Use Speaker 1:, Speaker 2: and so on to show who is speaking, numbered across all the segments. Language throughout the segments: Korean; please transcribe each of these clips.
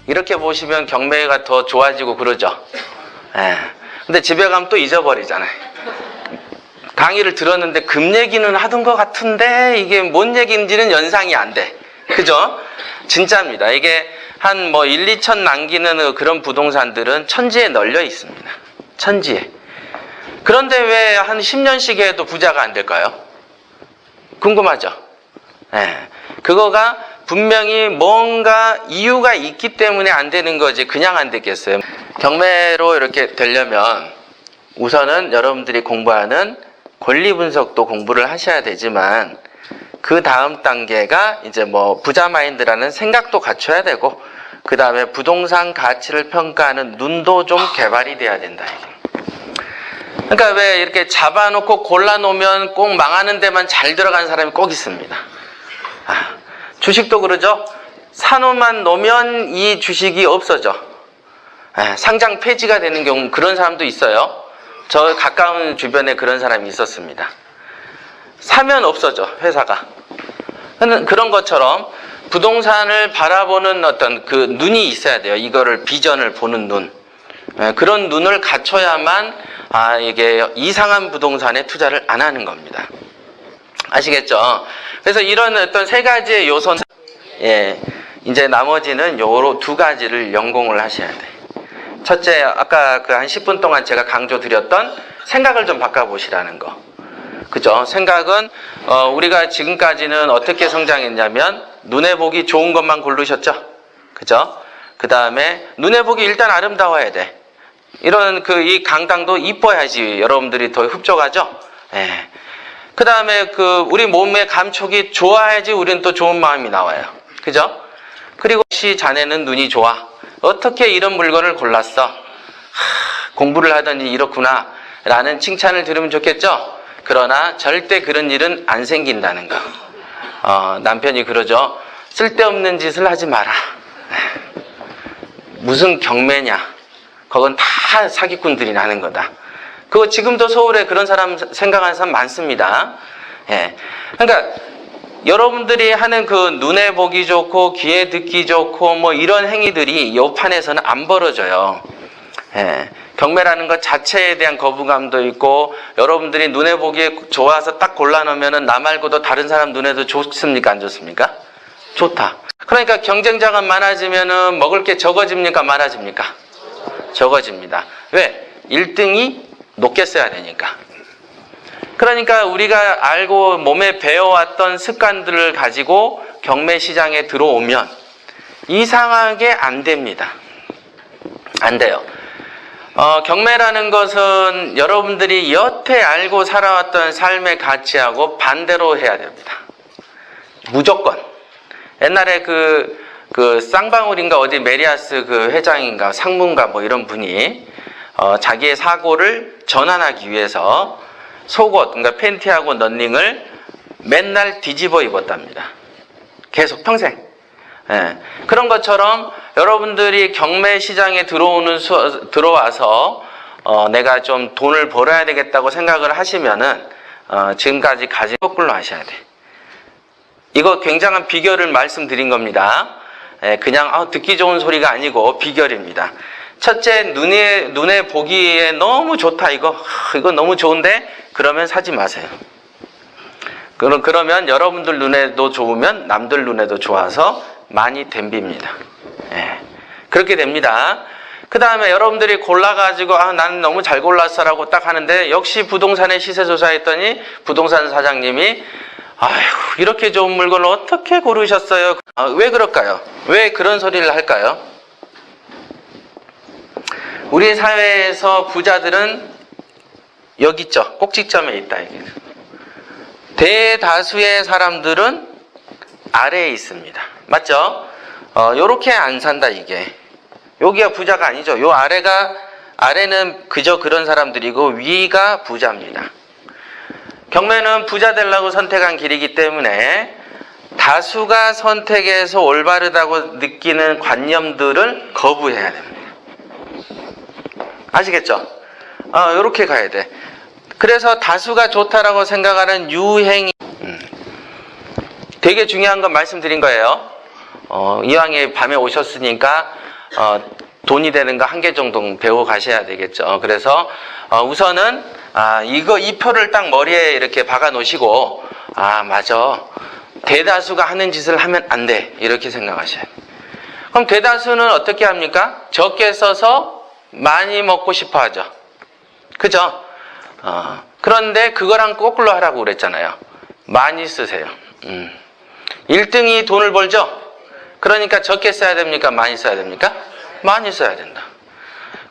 Speaker 1: 이렇게 보시면 경매가 더 좋아지고 그러죠. 예. 근데 집에 가면 또 잊어버리잖아요. 강의를 들었는데 금 얘기는 하던 것 같은데 이게 뭔 얘기인지는 연상이 안 돼. 그죠? 진짜입니다. 이게 한 뭐 1, 2천 남기는 그런 부동산들은 천지에 널려 있습니다. 천지에. 그런데 왜 한 10년씩 해도 부자가 안 될까요? 궁금하죠? 예. 그거가 분명히 뭔가 이유가 있기 때문에 안 되는 거지 그냥 안 되겠어요. 경매로 이렇게 되려면 우선은 여러분들이 공부하는 권리 분석도 공부를 하셔야 되지만 그 다음 단계가 이제 뭐 부자 마인드라는 생각도 갖춰야 되고 그 다음에 부동산 가치를 평가하는 눈도 좀 개발이 돼야 된다. 그러니까 왜 이렇게 잡아놓고 골라놓으면 꼭 망하는 데만 잘 들어가는 사람이 꼭 있습니다. 주식도 그러죠. 사놓만 놓으면 이 주식이 없어져. 상장 폐지가 되는 경우 그런 사람도 있어요. 저 가까운 주변에 그런 사람이 있었습니다. 사면 없어져 회사가. 그런 것처럼 부동산을 바라보는 어떤 그 눈이 있어야 돼요. 이거를 비전을 보는 눈. 그런 눈을 갖춰야만 이게 이상한 부동산에 투자를 안 하는 겁니다. 아시겠죠? 그래서 이런 어떤 세 가지의 요소는 이제 나머지는 요로 두 가지를 연공을 하셔야 돼. 첫째, 아까 그 한 10분 동안 제가 강조 드렸던 생각을 좀 바꿔보시라는 거. 그죠? 생각은 우리가 지금까지는 어떻게 성장했냐면 눈에 보기 좋은 것만 고르셨죠? 그죠? 그 다음에 눈에 보기 일단 아름다워야 돼. 이런 이 강당도 이뻐야지 여러분들이 더 흡족하죠? 예. 그 다음에 우리 몸의 감촉이 좋아야지 우리는 또 좋은 마음이 나와요. 그죠? 그리고 혹시 자네는 눈이 좋아. 어떻게 이런 물건을 골랐어? 공부를 하더니 이렇구나. 라는 칭찬을 들으면 좋겠죠? 그러나 절대 그런 일은 안 생긴다는 거. 남편이 그러죠. 쓸데없는 짓을 하지 마라. 무슨 경매냐. 그건 다 사기꾼들이 나는 거다. 그거 지금도 서울에 그런 사람 생각하는 사람 많습니다. 예. 그러니까 여러분들이 하는 그 눈에 보기 좋고 귀에 듣기 좋고 뭐 이런 행위들이 요 판에서는 안 벌어져요. 예. 경매라는 것 자체에 대한 거부감도 있고 여러분들이 눈에 보기에 좋아서 딱 골라놓으면 나 말고도 다른 사람 눈에도 좋습니까? 안 좋습니까? 좋다. 그러니까 경쟁자가 많아지면은 먹을 게 적어집니까? 많아집니까? 적어집니다. 왜? 1등이 높게 써야 되니까. 그러니까 우리가 알고 몸에 배워왔던 습관들을 가지고 경매 시장에 들어오면 이상하게 안 됩니다. 안 돼요. 경매라는 것은 여러분들이 여태 알고 살아왔던 삶의 가치하고 반대로 해야 됩니다. 무조건. 옛날에 쌍방울인가 어디 메리아스 회장인가 상무인가 뭐 이런 분이 자기의 사고를 전환하기 위해서 속옷, 그러니까 팬티하고 런닝을 맨날 뒤집어 입었답니다. 계속 평생. 예. 그런 것처럼 여러분들이 경매 시장에 들어와서 내가 좀 돈을 벌어야 되겠다고 생각을 하시면은 지금까지 가진 거꾸로 하셔야 돼. 이거 굉장한 비결을 말씀드린 겁니다. 예, 그냥 듣기 좋은 소리가 아니고 비결입니다. 첫째, 눈에 보기에 너무 좋다 이거 너무 좋은데 그러면 사지 마세요. 그러면 여러분들 눈에도 좋으면 남들 눈에도 좋아서 많이 덤빕니다. 예, 그렇게 됩니다. 그 다음에 여러분들이 골라가지고 나는 너무 잘 골랐어 라고 딱 하는데 역시 부동산에 시세조사했더니 부동산 사장님이 아휴 이렇게 좋은 물건을 어떻게 고르셨어요? 왜 그럴까요? 왜 그런 소리를 할까요? 우리 사회에서 부자들은 여기 있죠. 꼭지점에 있다. 이게. 대다수의 사람들은 아래에 있습니다. 맞죠? 요렇게 안 산다 이게. 여기가 부자가 아니죠. 요 아래는 그저 그런 사람들이고 위가 부자입니다. 경매는 부자 되려고 선택한 길이기 때문에 다수가 선택해서 올바르다고 느끼는 관념들을 거부해야 됩니다. 아시겠죠? 요렇게 가야 돼. 그래서 다수가 좋다라고 생각하는 유행이 되게 중요한 건 말씀드린 거예요. 이왕에 밤에 오셨으니까 돈이 되는 거 한 개 정도 배워 가셔야 되겠죠. 그래서 우선은 이 표를 딱 머리에 이렇게 박아 놓으시고 맞아. 대다수가 하는 짓을 하면 안 돼. 이렇게 생각하셔야 돼요. 그럼 대다수는 어떻게 합니까? 적게 써서 많이 먹고 싶어 하죠. 그죠? 그런데 그거랑 거꾸로 하라고 그랬잖아요. 많이 쓰세요. 1등이 돈을 벌죠? 그러니까 적게 써야 됩니까? 많이 써야 됩니까? 많이 써야 된다.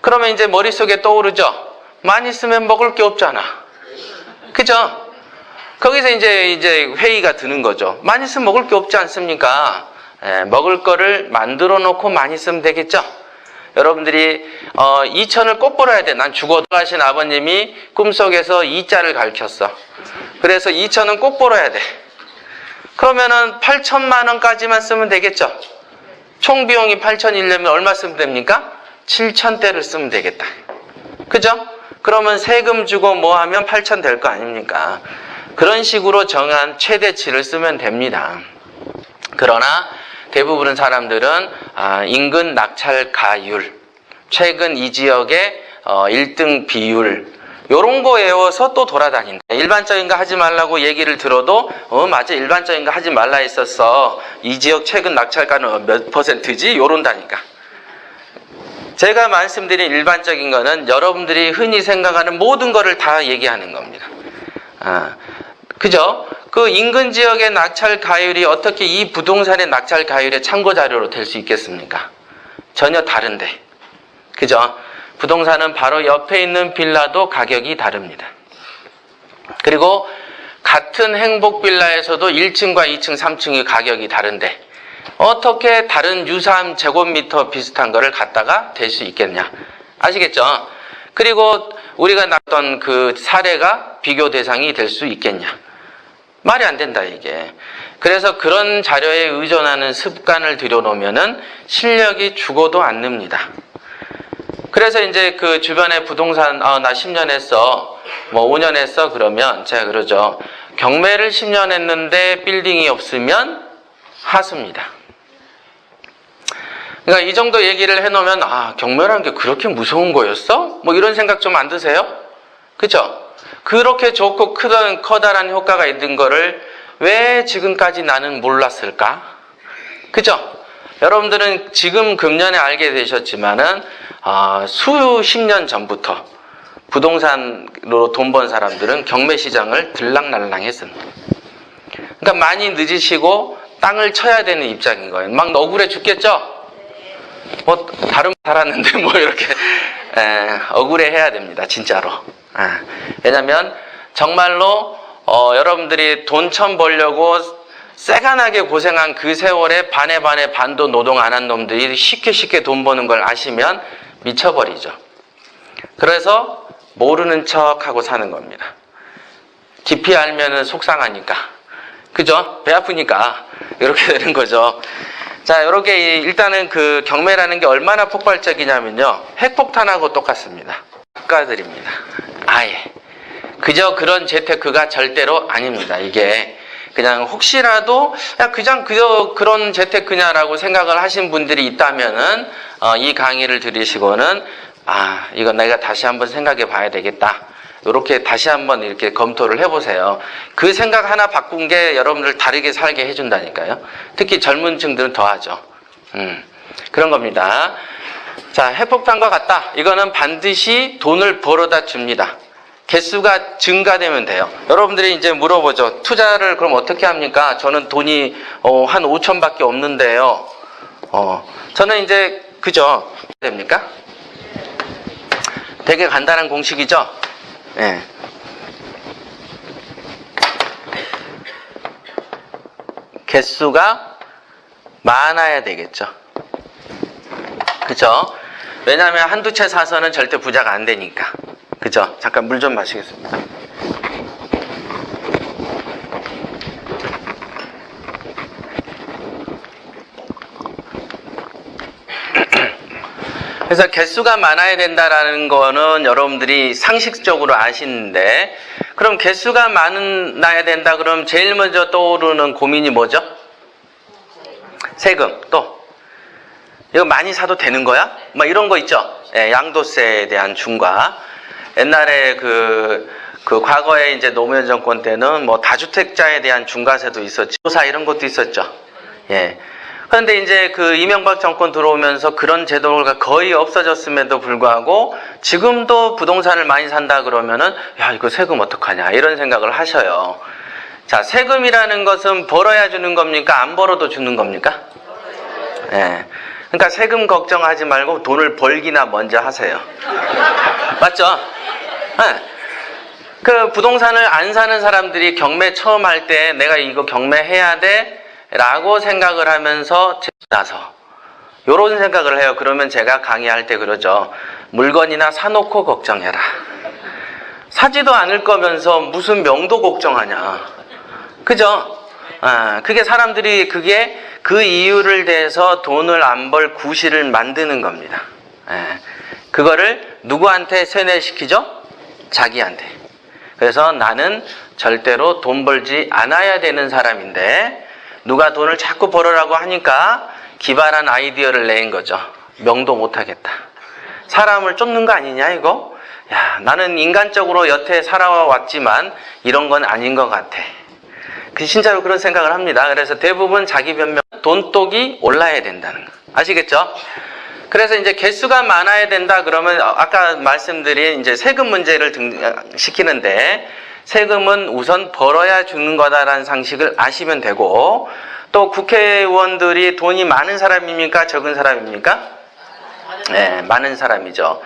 Speaker 1: 그러면 이제 머릿속에 떠오르죠? 많이 쓰면 먹을 게 없잖아. 그죠? 거기서 이제 회의가 드는 거죠. 많이 쓰면 먹을 게 없지 않습니까? 먹을 거를 만들어 놓고 많이 쓰면 되겠죠? 여러분들이 2천을 꼭 벌어야 돼. 난 죽어도 하신 아버님이 꿈속에서 2자를 가르쳤어. 그래서 2천은 꼭 벌어야 돼. 그러면은 8천만 원까지만 쓰면 되겠죠? 총 비용이 8천이려면 얼마 쓰면 됩니까? 7천대를 쓰면 되겠다. 그죠? 그러면 세금 주고 뭐 하면 8천 될 거 아닙니까? 그런 식으로 정한 최대치를 쓰면 됩니다. 그러나 대부분의 사람들은 인근 낙찰 가율, 최근 이 지역의 1등 비율 요런 거 외워서 또 돌아다닌다. 일반적인 거 하지 말라고 얘기를 들어도 맞아, 일반적인 거 하지 말라 했었어. 이 지역 최근 낙찰가는 몇 %지? 요런다니까. 제가 말씀드린 일반적인 거는 여러분들이 흔히 생각하는 모든 거를 다 얘기하는 겁니다. 그죠? 그 인근 지역의 낙찰 가율이 어떻게 이 부동산의 낙찰 가율의 참고 자료로 될 수 있겠습니까? 전혀 다른데. 그죠? 부동산은 바로 옆에 있는 빌라도 가격이 다릅니다. 그리고 같은 행복 빌라에서도 1층과 2층, 3층의 가격이 다른데 어떻게 다른 유사한 제곱미터 비슷한 거를 갖다가 댈 수 있겠냐. 아시겠죠? 그리고 우리가 났던 그 사례가 비교 대상이 될 수 있겠냐. 말이 안 된다, 이게. 그래서 그런 자료에 의존하는 습관을 들여놓으면은 실력이 죽어도 안 늡니다. 그래서 이제 그 주변에 부동산, 나 10년 했어. 뭐 5년 했어. 그러면 제가 그러죠. 경매를 10년 했는데 빌딩이 없으면 하수입니다. 그러니까 이 정도 얘기를 해놓으면, 경매라는 게 그렇게 무서운 거였어? 뭐 이런 생각 좀 안 드세요? 그죠? 그렇게 좋고 커다란 효과가 있는 거를 왜 지금까지 나는 몰랐을까? 그죠? 여러분들은 지금 금년에 알게 되셨지만은, 수십 년 전부터 부동산으로 돈 번 사람들은 경매 시장을 들락날락 했습니다. 그러니까 많이 늦으시고 땅을 쳐야 되는 입장인 거예요. 막 억울해 죽겠죠? 뭐, 다른 살았는데 뭐 이렇게, 억울해 해야 됩니다. 진짜로. 왜냐면 정말로 여러분들이 돈 처음 벌려고 새간하게 고생한 그 세월에 반에 반도 노동 안 한 놈들이 쉽게 돈 버는 걸 아시면 미쳐버리죠. 그래서 모르는 척하고 사는 겁니다. 깊이 알면은 속상하니까. 그죠? 배 아프니까 이렇게 되는 거죠. 자, 이렇게 일단은 그 경매라는 게 얼마나 폭발적이냐면요. 핵폭탄하고 똑같습니다. 축하드립니다. 아예. 그저 그런 재테크가 절대로 아닙니다. 이게 그냥 혹시라도 그냥 그저 그런 재테크냐라고 생각을 하신 분들이 있다면은 이 강의를 들으시고는 이건 내가 다시 한번 생각해 봐야 되겠다. 이렇게 다시 한번 이렇게 검토를 해보세요. 그 생각 하나 바꾼 게 여러분들 다르게 살게 해준다니까요. 특히 젊은 층들은 더하죠. 그런 겁니다. 자, 핵폭탄과 같다. 이거는 반드시 돈을 벌어다 줍니다. 개수가 증가되면 돼요. 여러분들이 이제 물어보죠. 투자를 그럼 어떻게 합니까? 저는 돈이 한 5천밖에 없는데요. 저는 이제 그죠? 됩니까? 되게 간단한 공식이죠? 네. 개수가 많아야 되겠죠. 그죠? 왜냐하면 한두 채 사서는 절대 부자가 안 되니까. 그죠? 잠깐 물 좀 마시겠습니다. 그래서 개수가 많아야 된다라는 거는 여러분들이 상식적으로 아시는데, 그럼 개수가 많아야 된다 그러면 제일 먼저 떠오르는 고민이 뭐죠? 세금. 또 이거 많이 사도 되는 거야? 막 이런 거 있죠? 예, 양도세에 대한 중과. 옛날에 그 과거에 이제 노무현 정권 때는 뭐 다주택자에 대한 중과세도 있었지. 조사 이런 것도 있었죠. 예. 그런데 이제 그 이명박 정권 들어오면서 그런 제도가 거의 없어졌음에도 불구하고 지금도 부동산을 많이 산다 그러면은 야, 이거 세금 어떡하냐 이런 생각을 하셔요. 자, 세금이라는 것은 벌어야 주는 겁니까? 안 벌어도 주는 겁니까? 예. 그러니까 세금 걱정하지 말고 돈을 벌기나 먼저 하세요. 맞죠? 예. 그 부동산을 안 사는 사람들이 경매 처음 할 때 내가 이거 경매해야 돼 라고 생각을 하면서 나서 요런 생각을 해요. 그러면 제가 강의할 때 그러죠. 물건이나 사놓고 걱정해라. 사지도 않을 거면서 무슨 명도 걱정하냐. 그죠? 그게 사람들이 그게 그 이유를 대해서 돈을 안 벌 구실을 만드는 겁니다. 그거를 누구한테 세뇌시키죠? 자기한테. 그래서 나는 절대로 돈 벌지 않아야 되는 사람인데 누가 돈을 자꾸 벌으라고 하니까 기발한 아이디어를 낸 거죠. 명도 못하겠다. 사람을 쫓는 거 아니냐 이거? 야, 나는 인간적으로 여태 살아왔지만 이런 건 아닌 것 같아. 진짜로 그런 생각을 합니다. 그래서 대부분 자기 변명, 돈독이 올라야 된다는 거. 아시겠죠? 그래서 이제 개수가 많아야 된다 그러면 아까 말씀드린 이제 세금 문제를 시키는데 세금은 우선 벌어야 주는 거다라는 상식을 아시면 되고 또 국회의원들이 돈이 많은 사람입니까? 적은 사람입니까? 네, 많은 사람이죠.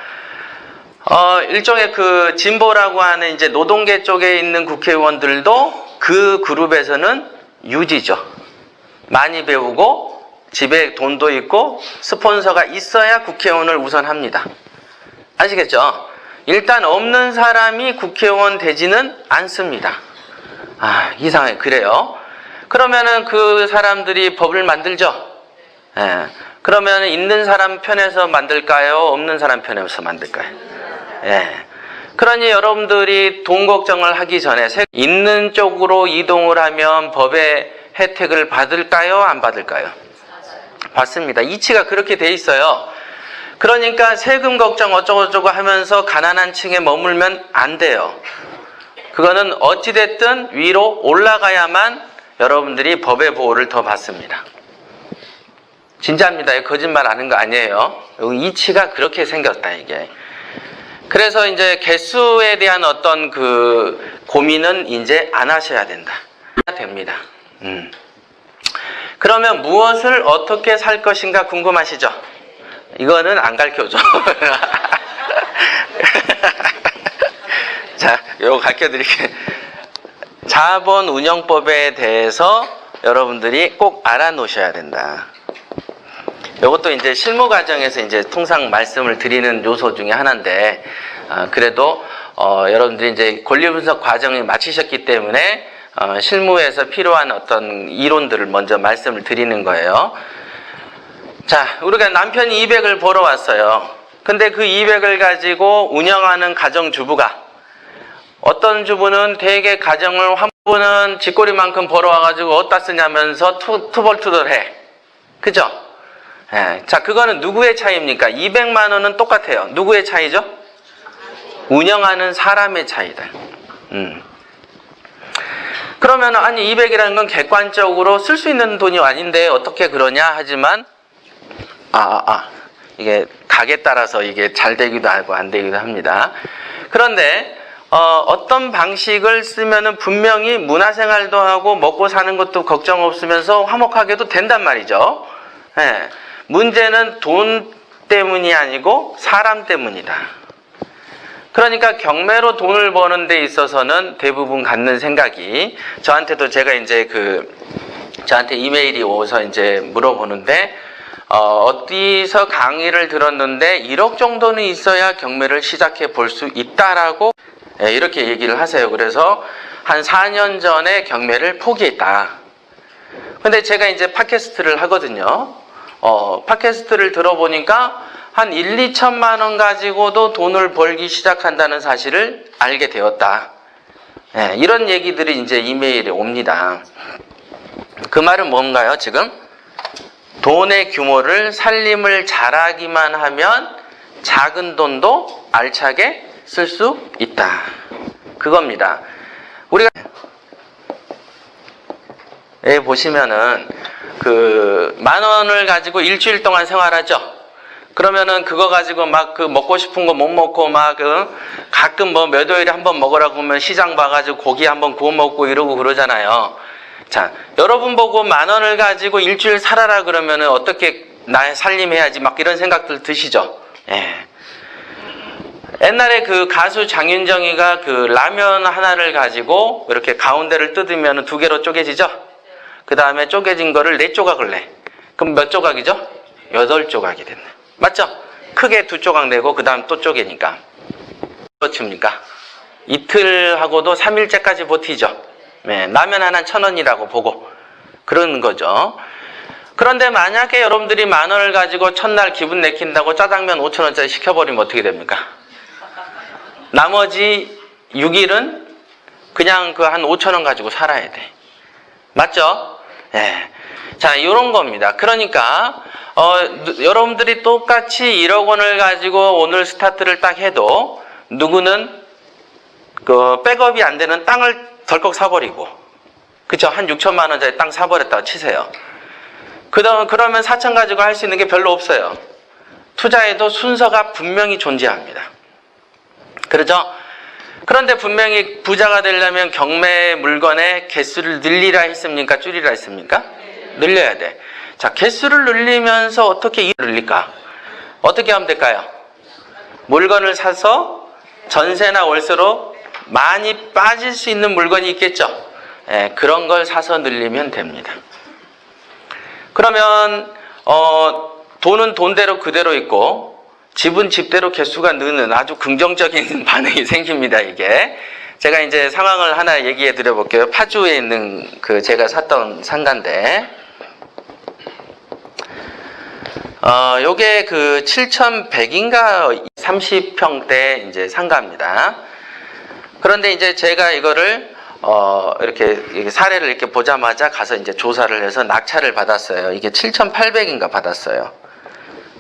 Speaker 1: 일종의 그 진보라고 하는 이제 노동계 쪽에 있는 국회의원들도 그 그룹에서는 유지죠. 많이 배우고 집에 돈도 있고 스폰서가 있어야 국회의원을 우선 합니다. 아시겠죠? 일단 없는 사람이 국회의원 되지는 않습니다. 이상해. 그래요. 그러면은 그 사람들이 법을 만들죠. 예. 그러면 있는 사람 편에서 만들까요? 없는 사람 편에서 만들까요? 예. 그러니 여러분들이 돈 걱정을 하기 전에 있는 쪽으로 이동을 하면 법의 혜택을 받을까요? 안 받을까요? 받습니다. 이치가 그렇게 돼 있어요. 그러니까 세금 걱정 어쩌고저쩌고 하면서 가난한 층에 머물면 안 돼요. 그거는 어찌됐든 위로 올라가야만 여러분들이 법의 보호를 더 받습니다. 진짜입니다. 거짓말 하는 거 아니에요. 이치가 그렇게 생겼다 이게. 그래서 이제 개수에 대한 어떤 그 고민은 이제 안 하셔야 된다. 됩니다. 그러면 무엇을 어떻게 살 것인가 궁금하시죠? 이거는 안 가르쳐줘. 자, 요거 가르쳐 드릴게요. 자본운용법에 대해서 여러분들이 꼭 알아 놓으셔야 된다. 요것도 이제 실무 과정에서 이제 통상 말씀을 드리는 요소 중에 하나인데, 그래도, 여러분들이 이제 권리분석 과정을 마치셨기 때문에, 실무에서 필요한 어떤 이론들을 먼저 말씀을 드리는 거예요. 자, 우리가 남편이 200을 벌어왔어요. 근데 그 200을 가지고 운영하는 가정주부가 어떤 주부는 되게 가정을 한 분은 쥐꼬리만큼 벌어와가지고 어디다 쓰냐면서 투벌투덜해. 그죠? 예, 자, 그거는 누구의 차이입니까? 200만 원은 똑같아요. 누구의 차이죠? 운영하는 사람의 차이다. 그러면 아니 200이라는 건 객관적으로 쓸 수 있는 돈이 아닌데 어떻게 그러냐 하지만 이게 각에 따라서 이게 잘 되기도 하고 안 되기도 합니다. 그런데 어떤 방식을 쓰면은 분명히 문화생활도 하고 먹고 사는 것도 걱정 없으면서 화목하게도 된단 말이죠. 예. 문제는 돈 때문이 아니고 사람 때문이다. 그러니까 경매로 돈을 버는 데 있어서는 대부분 갖는 생각이 저한테도 제가 이제 저한테 이메일이 오서 이제 물어보는데 어디서 강의를 들었는데 1억 정도는 있어야 경매를 시작해 볼 수 있다라고 이렇게 얘기를 하세요. 그래서 한 4년 전에 경매를 포기했다. 근데 제가 이제 팟캐스트를 하거든요. 팟캐스트를 들어보니까 한 1, 2천만 원 가지고도 돈을 벌기 시작한다는 사실을 알게 되었다. 이런 얘기들이 이제 이메일에 옵니다. 그 말은 뭔가요, 지금? 돈의 규모를 살림을 잘하기만 하면 작은 돈도 알차게 쓸 수 있다. 그겁니다. 우리가 보시면은 그 10,000원을 가지고 일주일 동안 생활하죠. 그러면은 그거 가지고 막 그 먹고 싶은 거 못 먹고 막 가끔 뭐 몇 월에 한번 먹으라고 하면 시장 봐가지고 고기 한번 구워 먹고 이러고 그러잖아요. 자, 여러분 보고 10,000원을 가지고 일주일 살아라 그러면은 어떻게 나의 살림해야지 막 이런 생각들 드시죠. 예. 옛날에 그 가수 장윤정이가 그 라면 하나를 가지고 이렇게 가운데를 뜯으면 2개로 쪼개지죠? 그 다음에 쪼개진 거를 4조각을 내. 그럼 몇 조각이죠? 8조각이 됐네. 맞죠? 크게 2조각 내고 그 다음 또 쪼개니까. 어떻습니까? 이틀하고도 3일째까지 버티죠. 네, 라면 하나 1,000원이라고 보고. 그런 거죠. 그런데 만약에 여러분들이 10,000원을 가지고 첫날 기분 내킨다고 짜장면 5,000원짜리 시켜버리면 어떻게 됩니까? 나머지 6일은 그냥 그 한 5,000원 가지고 살아야 돼. 맞죠? 예. 자, 이런 겁니다. 그러니까, 여러분들이 똑같이 1억 원을 가지고 오늘 스타트를 딱 해도, 누구는 그 백업이 안 되는 땅을 덜컥 사버리고, 그쵸? 한 6천만 원짜리 땅 사버렸다고 치세요. 그러면 4천 가지고 할 수 있는 게 별로 없어요. 투자에도 순서가 분명히 존재합니다. 그렇죠? 그런데 분명히 부자가 되려면 경매 물건의 개수를 늘리라 했습니까? 줄이라 했습니까? 늘려야 돼. 자, 개수를 늘리면서 어떻게 늘릴까? 어떻게 하면 될까요? 물건을 사서 전세나 월세로 많이 빠질 수 있는 물건이 있겠죠? 예, 그런 걸 사서 늘리면 됩니다. 그러면 돈은 돈대로 그대로 있고 집은 집대로 개수가 느는 아주 긍정적인 반응이 생깁니다, 이게. 제가 이제 상황을 하나 얘기해 드려 볼게요. 파주에 있는 그 제가 샀던 상가인데, 요게 그 7,100인가 30평대 이제 상가입니다. 그런데 이제 제가 이거를 이렇게 사례를 이렇게 보자마자 가서 이제 조사를 해서 낙찰을 받았어요. 이게 7,800인가 받았어요.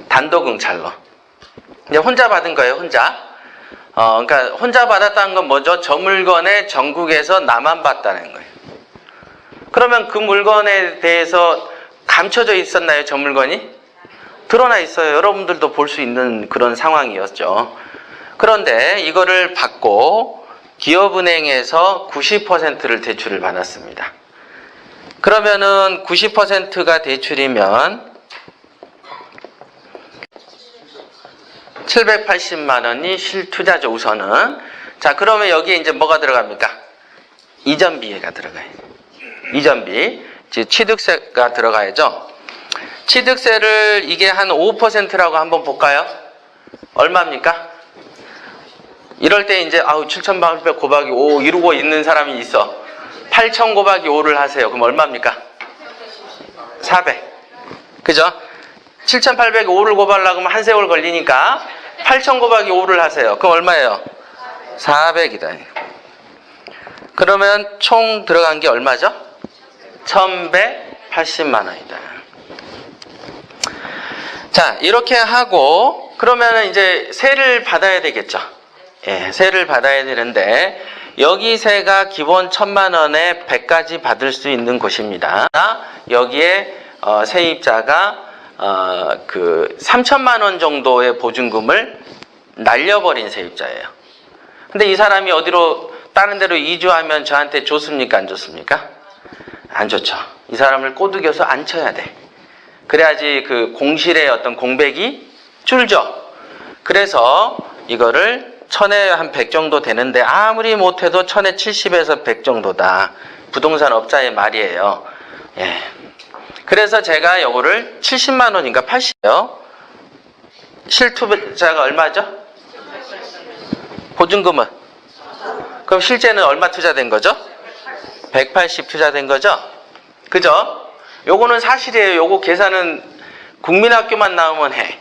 Speaker 1: 단독 응찰로. 이제 혼자 받은 거예요, 혼자. 그러니까 혼자 받았다는 건 뭐죠? 저 물건에 전국에서 나만 봤다는 거예요. 그러면 그 물건에 대해서 감춰져 있었나요, 저 물건이? 드러나 있어요. 여러분들도 볼 수 있는 그런 상황이었죠. 그런데 이거를 받고 기업은행에서 90%를 대출을 받았습니다. 그러면은 90%가 대출이면 780만 원이 실투자죠, 우선은. 자, 그러면 여기에 이제 뭐가 들어갑니까? 이전비가 들어가요. 이전비. 취득세가 들어가야죠. 취득세를 이게 한 5%라고 한번 볼까요? 얼마입니까? 이럴 때 이제 7,800 곱하기 5 이루고 있는 사람이 있어. 8,000 곱하기 5를 하세요. 그럼 얼마입니까? 400. 그죠? 7,800에 5를 곱하려고 하면 한 세월 걸리니까 8,000 곱하기 5를 하세요. 그럼 얼마예요? 400이다. 그러면 총 들어간 게 얼마죠? 1,180만 원이다. 자, 이렇게 하고 그러면 이제 세를 받아야 되겠죠. 예, 세를 받아야 되는데 여기 세가 기본 1,000만 원에 100까지 받을 수 있는 곳입니다. 여기에 세입자가 그 3천만 원 정도의 보증금을 날려버린 세입자예요. 근데 이 사람이 어디로 다른 데로 이주하면 저한테 좋습니까? 안 좋습니까? 안 좋죠. 이 사람을 꼬드겨서 앉혀야 돼. 그래야지 그 공실의 어떤 공백이 줄죠. 그래서 이거를 1,000에 한 100 정도 되는데 아무리 못해도 1,000에 70에서 100 정도다. 부동산 업자의 말이에요. 예. 그래서 제가 요거를 70만 원인가 80이요. 실투자가 얼마죠? 보증금은? 그럼 실제는 얼마 투자된 거죠? 180 투자된 거죠? 그죠? 요거는 사실이에요. 요거 계산은 국민학교만 나오면 해.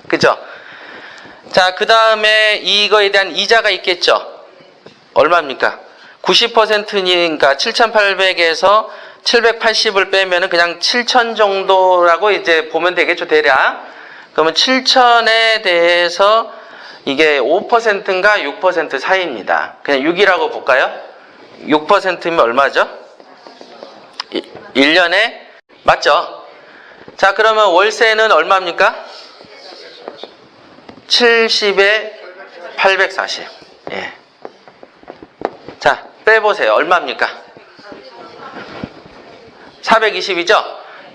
Speaker 1: 그죠? 자, 그 다음에 이거에 대한 이자가 있겠죠? 얼마입니까? 90%니까 7,800에서 780을 빼면은 그냥 7,000 정도라고 이제 보면 되겠죠, 대략. 그러면 7,000에 대해서 이게 5%인가 6% 사이입니다. 그냥 6이라고 볼까요? 6%면 얼마죠? 1년에 맞죠? 자, 그러면 월세는 얼마입니까? 70에 840. 예. 자, 빼보세요. 얼마입니까? 420이죠?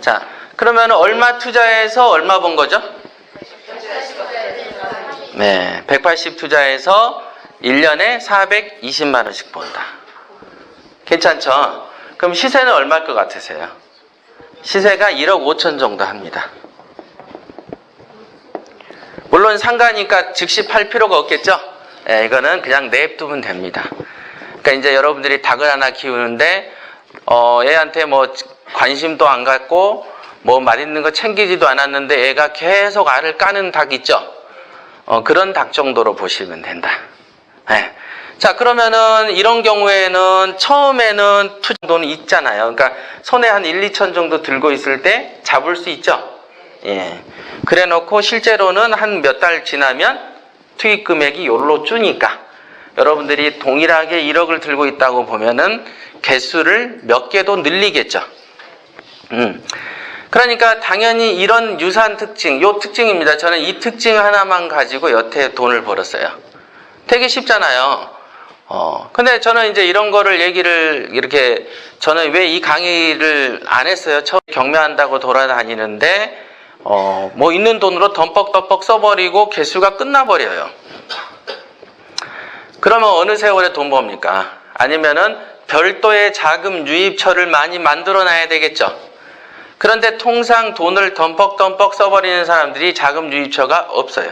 Speaker 1: 자, 그러면 얼마 투자해서 얼마 번 거죠? 네, 180 투자해서 1년에 420만 원씩 번다. 괜찮죠? 그럼 시세는 얼마일 것 같으세요? 시세가 1억 5천 정도 합니다. 물론 상가니까 즉시 팔 필요가 없겠죠? 네, 이거는 그냥 냅두면 됩니다. 그러니까 이제 여러분들이 닭을 하나 키우는데 얘한테 뭐 관심도 안 갖고 뭐 맛있는 거 챙기지도 않았는데 얘가 계속 알을 까는 닭 있죠? 그런 닭 정도로 보시면 된다. 네. 자, 그러면은 이런 경우에는 처음에는 투자 돈이 있잖아요. 그러니까 손에 한 1, 2천 정도 들고 있을 때 잡을 수 있죠. 예. 그래 놓고 실제로는 한 몇 달 지나면 투입 금액이 요로 주니까 여러분들이 동일하게 1억을 들고 있다고 보면은 개수를 몇 개도 늘리겠죠. 그러니까 당연히 이런 유사한 특징, 요 특징입니다. 저는 이 특징 하나만 가지고 여태 돈을 벌었어요. 되게 쉽잖아요. 근데 저는 이제 이런 거를 얘기를 이렇게, 저는 왜 이 강의를 안 했어요? 처음 경매한다고 돌아다니는데, 뭐 있는 돈으로 덤뻑덤뻑 써버리고 개수가 끝나버려요. 그러면 어느 세월에 돈 법니까? 아니면은 별도의 자금 유입처를 많이 만들어 놔야 되겠죠. 그런데 통상 돈을 덤뻑덤뻑 써버리는 사람들이 자금 유입처가 없어요.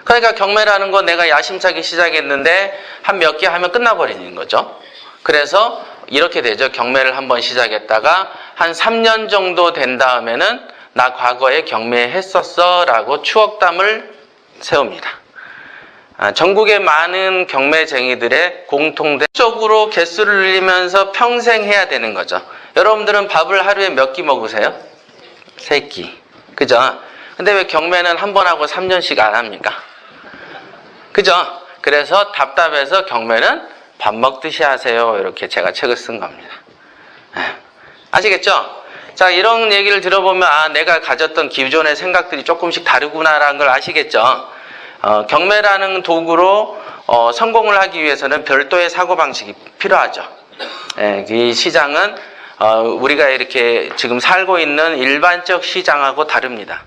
Speaker 1: 그러니까 경매라는 건 내가 야심차게 시작했는데 한 몇 개 하면 끝나버리는 거죠. 그래서 이렇게 되죠. 경매를 한번 시작했다가 한 3년 정도 된 다음에는 나 과거에 경매했었어 라고 추억담을 세웁니다. 전국의 많은 경매쟁이들의 공통적으로 개수를 늘리면서 평생 해야 되는 거죠. 여러분들은 밥을 하루에 몇 끼 먹으세요? 3끼. 그죠? 근데 왜 경매는 한 번 하고 3년씩 안 합니까? 그죠? 그래서 답답해서 경매는 밥 먹듯이 하세요. 이렇게 제가 책을 쓴 겁니다. 아시겠죠? 자, 이런 얘기를 들어보면 내가 가졌던 기존의 생각들이 조금씩 다르구나라는 걸 아시겠죠? 경매라는 도구로 성공을 하기 위해서는 별도의 사고방식이 필요하죠. 이 시장은 우리가 이렇게 지금 살고 있는 일반적 시장하고 다릅니다.